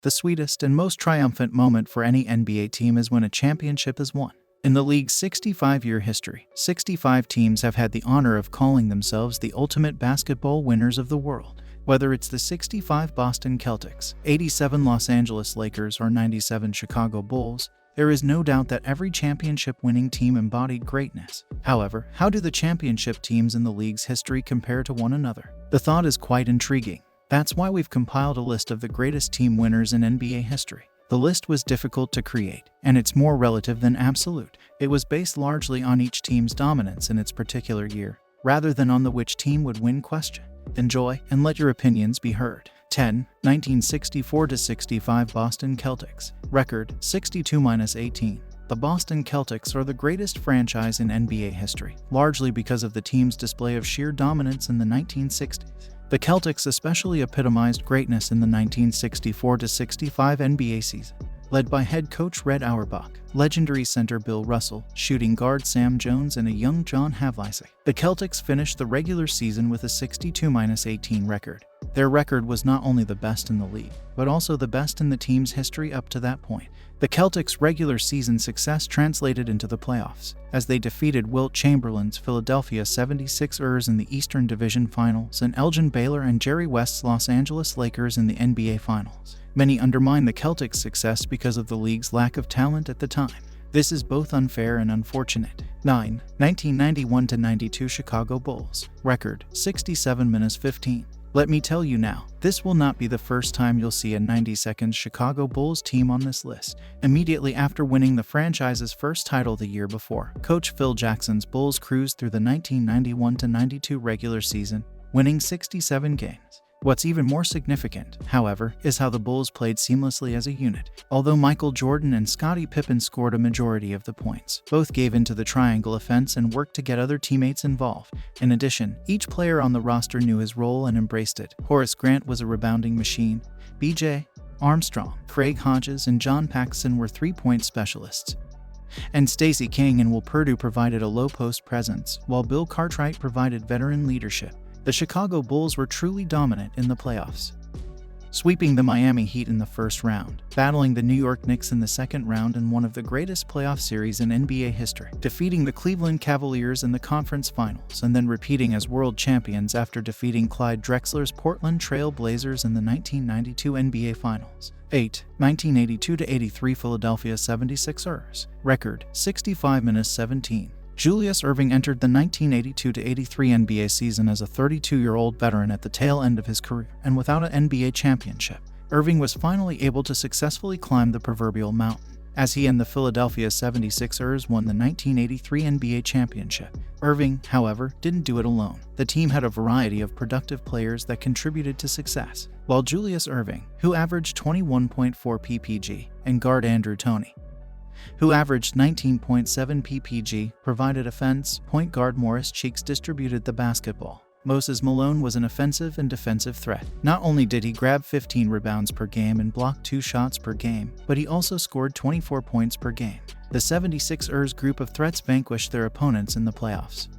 The sweetest and most triumphant moment for any NBA team is when a championship is won. In the league's 65-year history, 65 teams have had the honor of calling themselves the ultimate basketball winners of the world. Whether it's the 65 Boston Celtics, 87 Los Angeles Lakers, or 97 Chicago Bulls, there is no doubt that every championship-winning team embodied greatness. However, how do the championship teams in the league's history compare to one another? The thought is quite intriguing. That's why we've compiled a list of the greatest team winners in NBA history. The list was difficult to create, and it's more relative than absolute. It was based largely on each team's dominance in its particular year, rather than on the which team would win question. Enjoy, and let your opinions be heard. 10. 1964-65 Boston Celtics. Record, 62-18. The Boston Celtics are the greatest franchise in NBA history, largely because of the team's display of sheer dominance in the 1960s. The Celtics especially epitomized greatness in the 1964-65 NBA season. Led by head coach Red Auerbach, legendary center Bill Russell, shooting guard Sam Jones, and a young John Havlicek, the Celtics finished the regular season with a 62-18 record. Their record was not only the best in the league, but also the best in the team's history up to that point. The Celtics' regular season success translated into the playoffs, as they defeated Wilt Chamberlain's Philadelphia 76ers in the Eastern Division Finals and Elgin Baylor and Jerry West's Los Angeles Lakers in the NBA Finals. Many undermine the Celtics' success because of the league's lack of talent at the time. This is both unfair and unfortunate. 9. 1991-92 Chicago Bulls. Record, 67-15. Let me tell you now, this will not be the first time you'll see a 90-second Chicago Bulls team on this list. Immediately after winning the franchise's first title the year before, Coach Phil Jackson's Bulls cruised through the 1991-92 regular season, winning 67 games. What's even more significant, however, is how the Bulls played seamlessly as a unit. Although Michael Jordan and Scottie Pippen scored a majority of the points, both gave into the triangle offense and worked to get other teammates involved. In addition, each player on the roster knew his role and embraced it. Horace Grant was a rebounding machine. B.J. Armstrong, Craig Hodges, and John Paxson were three-point specialists. And Stacey King and Will Perdue provided a low-post presence, while Bill Cartwright provided veteran leadership. The Chicago Bulls were truly dominant in the playoffs, sweeping the Miami Heat in the first round, battling the New York Knicks in the second round in one of the greatest playoff series in NBA history, defeating the Cleveland Cavaliers in the conference finals, and then repeating as world champions after defeating Clyde Drexler's Portland Trail Blazers in the 1992 NBA Finals. 8. 1982-83 Philadelphia 76ers. Record, 65-17. Julius Erving entered the 1982-83 NBA season as a 32-year-old veteran at the tail end of his career, and without an NBA championship, Erving was finally able to successfully climb the proverbial mountain, as he and the Philadelphia 76ers won the 1983 NBA championship. Erving, however, didn't do it alone. The team had a variety of productive players that contributed to success, while Julius Erving, who averaged 21.4 ppg, and guard Andrew Toney, who averaged 19.7 ppg, provided offense. Point guard Morris Cheeks distributed the basketball. Moses Malone was an offensive and defensive threat. Not only did he grab 15 rebounds per game and block 2 shots per game, but he also scored 24 points per game. The 76ers group of threats vanquished their opponents in the playoffs,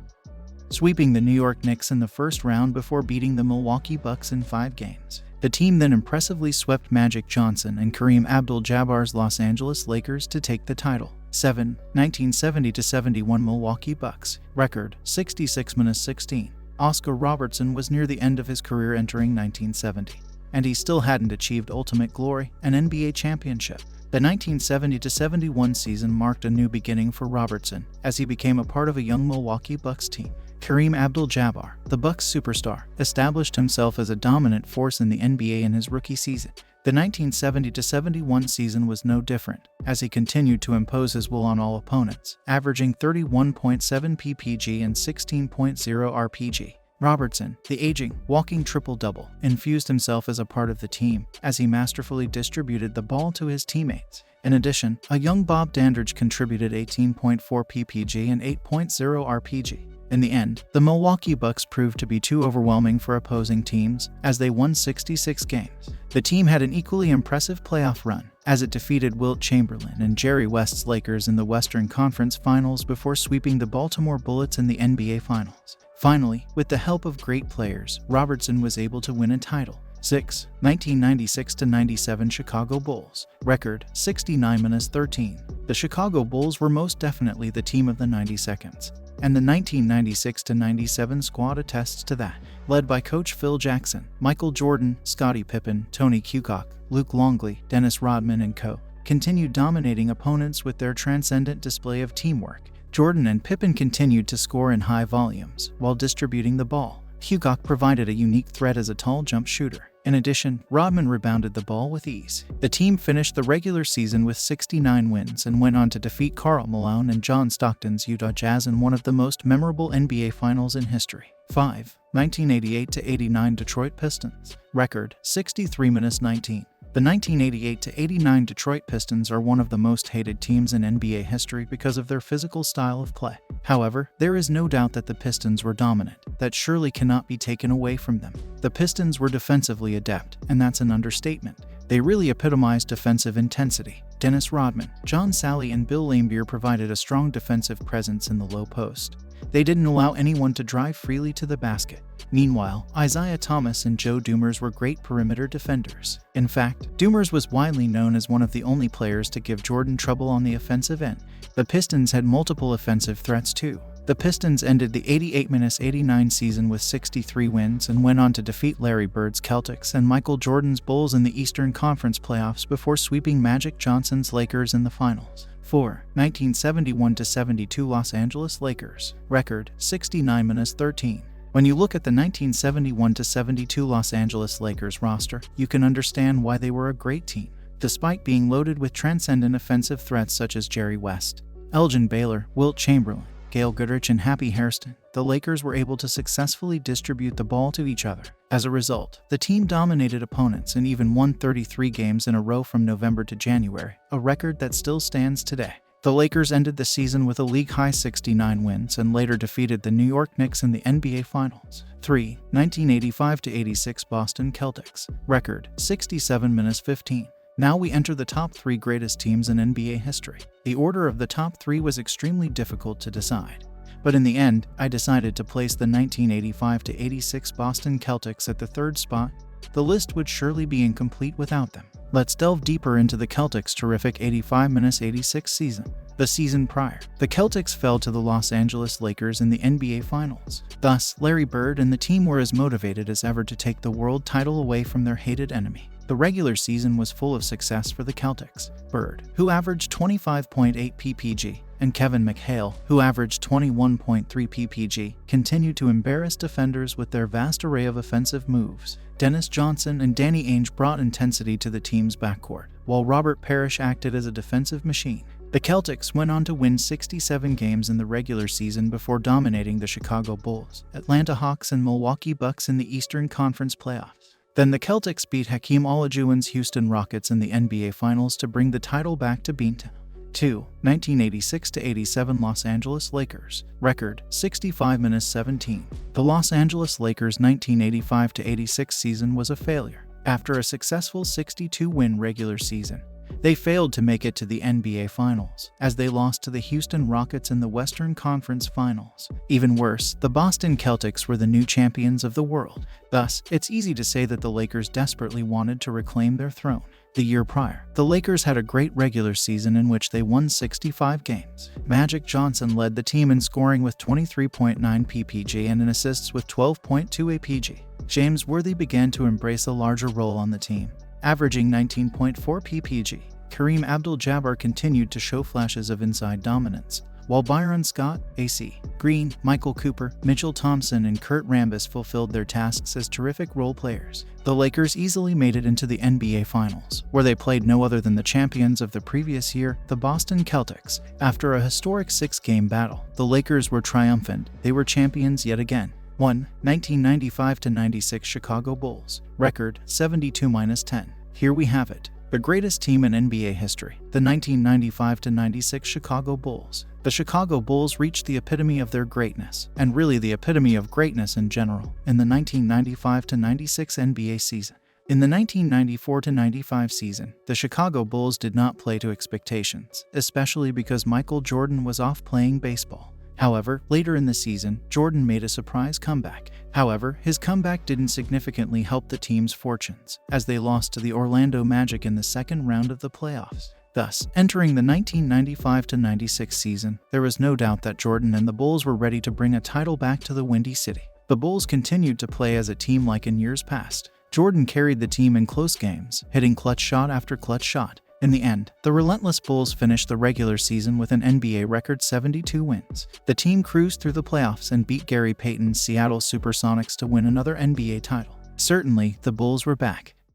sweeping the New York Knicks in the first round before beating the Milwaukee Bucks in 5 games. The team then impressively swept Magic Johnson and Kareem Abdul-Jabbar's Los Angeles Lakers to take the title. 7. 1970-71 Milwaukee Bucks. Record, 66-16. Oscar Robertson was near the end of his career entering 1970, and he still hadn't achieved ultimate glory, an NBA championship. The 1970-71 season marked a new beginning for Robertson, as he became a part of a young Milwaukee Bucks team. Kareem Abdul-Jabbar, the Bucks superstar, established himself as a dominant force in the NBA in his rookie season. The 1970-71 season was no different, as he continued to impose his will on all opponents, averaging 31.7 ppg and 16.0 rpg. Robertson, the aging, walking triple-double, infused himself as a part of the team, as he masterfully distributed the ball to his teammates. In addition, a young Bob Dandridge contributed 18.4 ppg and 8.0 rpg. In the end, the Milwaukee Bucks proved to be too overwhelming for opposing teams, as they won 66 games. The team had an equally impressive playoff run, as it defeated Wilt Chamberlain and Jerry West's Lakers in the Western Conference Finals before sweeping the Baltimore Bullets in the NBA Finals. Finally, with the help of great players, Robertson was able to win a title. 6. 1996-97 Chicago Bulls. Record 69-13. The Chicago Bulls were most definitely the team of the 92nds, and the 1996-97 squad attests to that. Led by coach Phil Jackson, Michael Jordan, Scottie Pippen, Tony Kukoc, Luke Longley, Dennis Rodman, and co. continued dominating opponents with their transcendent display of teamwork. Jordan and Pippen continued to score in high volumes while distributing the ball. Kukoc provided a unique threat as a tall jump shooter. In addition, Rodman rebounded the ball with ease. The team finished the regular season with 69 wins and went on to defeat Karl Malone and John Stockton's Utah Jazz in one of the most memorable NBA Finals in history. 5. 1988-89 Detroit Pistons. Record 63-19. The 1988-89 Detroit Pistons are one of the most hated teams in NBA history because of their physical style of play. However, there is no doubt that the Pistons were dominant. That surely cannot be taken away from them. The Pistons were defensively adept, and that's an understatement. They really epitomized defensive intensity. Dennis Rodman, John Salley, and Bill Laimbeer provided a strong defensive presence in the low post. They didn't allow anyone to drive freely to the basket. Meanwhile, Isaiah Thomas and Joe Dumars were great perimeter defenders. In fact, Dumars was widely known as one of the only players to give Jordan trouble on the offensive end. The Pistons had multiple offensive threats too. The Pistons ended the 88-89 season with 63 wins and went on to defeat Larry Bird's Celtics and Michael Jordan's Bulls in the Eastern Conference playoffs before sweeping Magic Johnson's Lakers in the finals. 4. 1971-72 Los Angeles Lakers. Record 69-13. When you look at the 1971-72 Los Angeles Lakers roster, you can understand why they were a great team. Despite being loaded with transcendent offensive threats such as Jerry West, Elgin Baylor, Wilt Chamberlain, Gail Goodrich, and Happy Hairston, the Lakers were able to successfully distribute the ball to each other. As a result, the team dominated opponents and even won 33 games in a row from November to January, a record that still stands today. The Lakers ended the season with a league-high 69 wins and later defeated the New York Knicks in the NBA Finals. 3. 1985-86 Boston Celtics. Record 67-15. Now we enter the top 3 greatest teams in NBA history. The order of the top 3 was extremely difficult to decide, but in the end, I decided to place the 1985-86 Boston Celtics at the 3rd spot. The list would surely be incomplete without them. Let's delve deeper into the Celtics' terrific 85-86 season. The season prior, the Celtics fell to the Los Angeles Lakers in the NBA Finals. Thus, Larry Bird and the team were as motivated as ever to take the world title away from their hated enemy. The regular season was full of success for the Celtics. Bird, who averaged 25.8 ppg, and Kevin McHale, who averaged 21.3 ppg, continued to embarrass defenders with their vast array of offensive moves. Dennis Johnson and Danny Ainge brought intensity to the team's backcourt, while Robert Parrish acted as a defensive machine. The Celtics went on to win 67 games in the regular season before dominating the Chicago Bulls, Atlanta Hawks, and Milwaukee Bucks in the Eastern Conference playoffs. Then the Celtics beat Hakeem Olajuwon's Houston Rockets in the NBA Finals to bring the title back to Beantown. 2. 1986-87 Los Angeles Lakers. Record 65-17. The Los Angeles Lakers' 1985-86 season was a failure. After a successful 62-win regular season, they failed to make it to the NBA Finals, as they lost to the Houston Rockets in the Western Conference Finals. Even worse, the Boston Celtics were the new champions of the world. Thus, it's easy to say that the Lakers desperately wanted to reclaim their throne. The year prior, the Lakers had a great regular season in which they won 65 games. Magic Johnson led the team in scoring with 23.9 ppg and in assists with 12.2 apg. James Worthy began to embrace a larger role on the team, averaging 19.4 ppg. Kareem Abdul-Jabbar continued to show flashes of inside dominance, while Byron Scott, AC Green, Michael Cooper, Mitchell Thompson, and Kurt Rambis fulfilled their tasks as terrific role players. The Lakers easily made it into the NBA Finals, where they played no other than the champions of the previous year, the Boston Celtics. After a historic 6-game battle, the Lakers were triumphant. They were champions yet again. 1. 1995-96 Chicago Bulls. Record 72-10. Here we have it. The greatest team in NBA history, the 1995-96 Chicago Bulls. The Chicago Bulls reached the epitome of their greatness, and really the epitome of greatness in general, in the 1995-96 NBA season. In the 1994-95 season, the Chicago Bulls did not play to expectations, especially because Michael Jordan was off playing baseball. However, later in the season, Jordan made a surprise comeback. However, his comeback didn't significantly help the team's fortunes, as they lost to the Orlando Magic in the second round of the playoffs. Thus, entering the 1995-96 season, there was no doubt that Jordan and the Bulls were ready to bring a title back to the Windy City. The Bulls continued to play as a team like in years past. Jordan carried the team in close games, hitting clutch shot after clutch shot. In the end, the relentless Bulls finished the regular season with an NBA record 72 wins. The team cruised through the playoffs and beat Gary Payton's Seattle Supersonics to win another NBA title. Certainly, the Bulls were back,